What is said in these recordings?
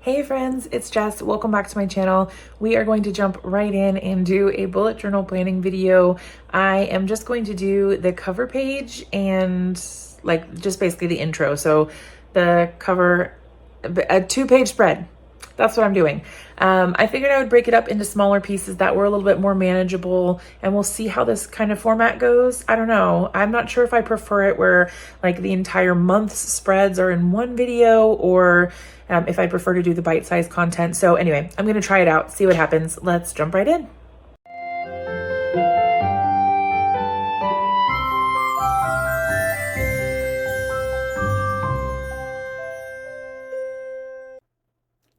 Hey friends, it's Jess. Welcome back to my channel. We are going to jump right in and do a bullet journal planning video. I am just going to do the cover page and just basically the intro. So the cover, a 2-page spread. That's what I'm doing. I figured I would break it up into smaller pieces that were a little bit more manageable, and we'll see how this kind of format goes. I don't know. I'm not sure if I prefer it where like the entire month's spreads are in one video, or if I prefer to do the bite-sized content. So anyway, I'm gonna try it out, see what happens. Let's jump right in.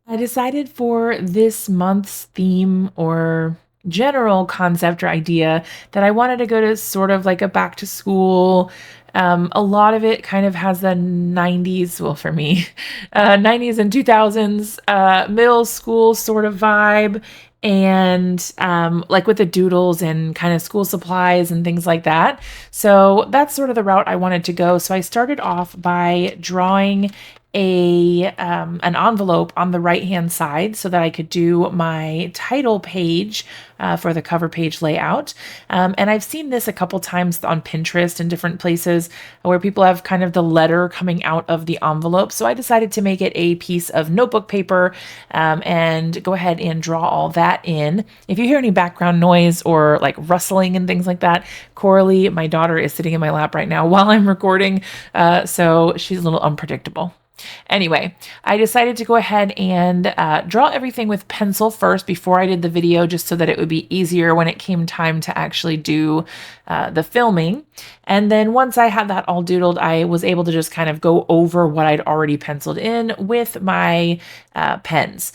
I decided for this month's theme or general concept or idea that I wanted to go to sort of like a back to school. A lot of it kind of has the 90s, well, for me, 90s and 2000s middle school sort of vibe. And like with the doodles and kind of school supplies and things like that. So that's sort of the route I wanted to go. So I started off by drawing an envelope on the right hand side so that I could do my title page for the cover page layout. And I've seen this a couple times on Pinterest and different places where people have kind of the letter coming out of the envelope. So I decided to make it a piece of notebook paper and go ahead and draw all that in. If you hear any background noise or like rustling and things like that, Coralie, my daughter, is sitting in my lap right now while I'm recording. So she's a little unpredictable. Anyway, I decided to go ahead and draw everything with pencil first before I did the video, just so that it would be easier when it came time to actually do the filming. And then once I had that all doodled, I was able to just kind of go over what I'd already penciled in with my pens.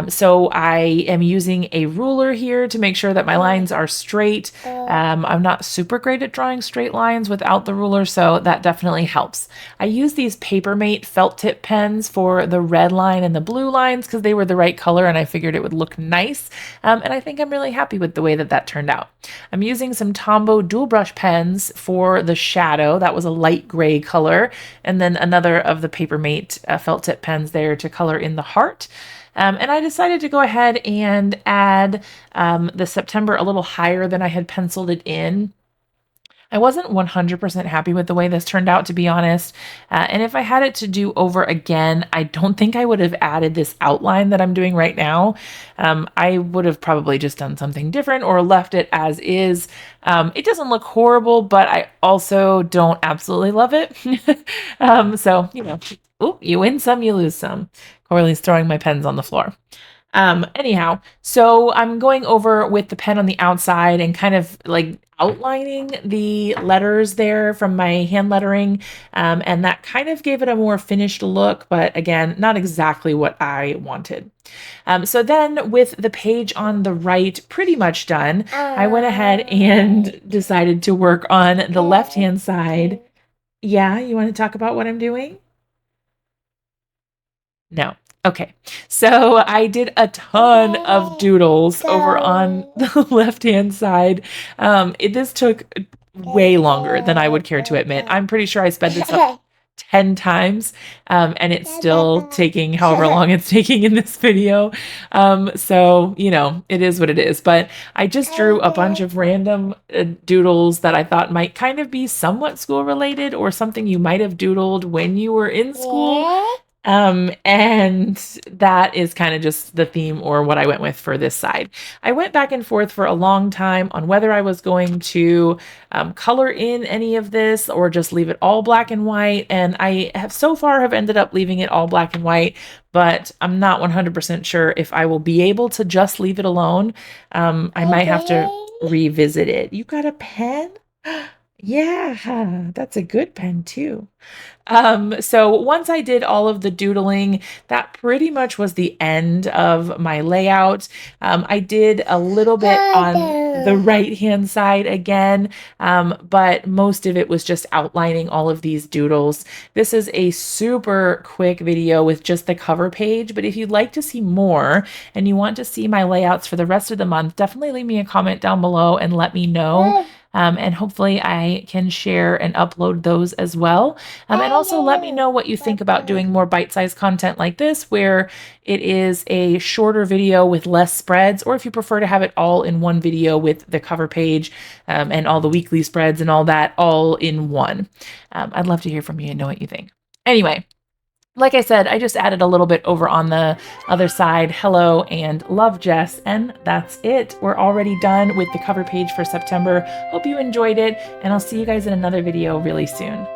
So I am using a ruler here to make sure that my lines are straight. I'm not super great at drawing straight lines without the ruler, so that definitely helps. I use these Papermate felt tip pens for the red line and the blue lines because they were the right color and I figured it would look nice. And I think I'm really happy with the way that that turned out. I'm using some Tombow dual brush pens for the shadow. That was a light gray color. And then another of the Papermate felt tip pens there to color in the heart. And I decided to go ahead and add the September a little higher than I had penciled it in. I wasn't 100% happy with the way this turned out, to be honest. And if I had it to do over again, I don't think I would have added this outline that I'm doing right now. I would have probably just done something different or left it as is. It doesn't look horrible, but I also don't absolutely love it. So, you know, ooh, you win some, you lose some. Coralie's throwing my pens on the floor. Anyhow, so I'm going over with the pen on the outside and kind of like outlining the letters there from my hand lettering. And that kind of gave it a more finished look, but again, not exactly what I wanted. So then with the page on the right pretty much done, I went ahead and decided to work on the left-hand side. Yeah, you want to talk about what I'm doing? No. Okay. So I did a ton of doodles over on the left-hand side. This took way longer than I would care to admit. I'm pretty sure I sped this up 10 times, and it's still taking however long it's taking in this video. So, you know, it is what it is. But I just drew a bunch of random doodles that I thought might kind of be somewhat school related or something you might have doodled when you were in school. And that is kind of just the theme or what I went with for this side. I went back and forth for a long time on whether I was going to color in any of this or just leave it all black and white. And I have so far have ended up leaving it all black and white, but I'm not 100% sure if I will be able to just leave it alone. I might have to revisit it. You got a pen? Yeah, that's a good pen too. So once I did all of the doodling, that pretty much was the end of my layout. I did a little bit on the right-hand side again, but most of it was just outlining all of these doodles. This is a super quick video with just the cover page, but if you'd like to see more and you want to see my layouts for the rest of the month, definitely leave me a comment down below and let me know. and hopefully I can share and upload those as well. And also let me know what you think about doing more bite-sized content like this, where it is a shorter video with less spreads, or if you prefer to have it all in one video with the cover page and all the weekly spreads and all that all in one. I'd love to hear from you and know what you think. Anyway, like I said, I just added a little bit over on the other side. Hello and love, Jess. And that's it. We're already done with the cover page for September. Hope you enjoyed it, and I'll see you guys in another video really soon.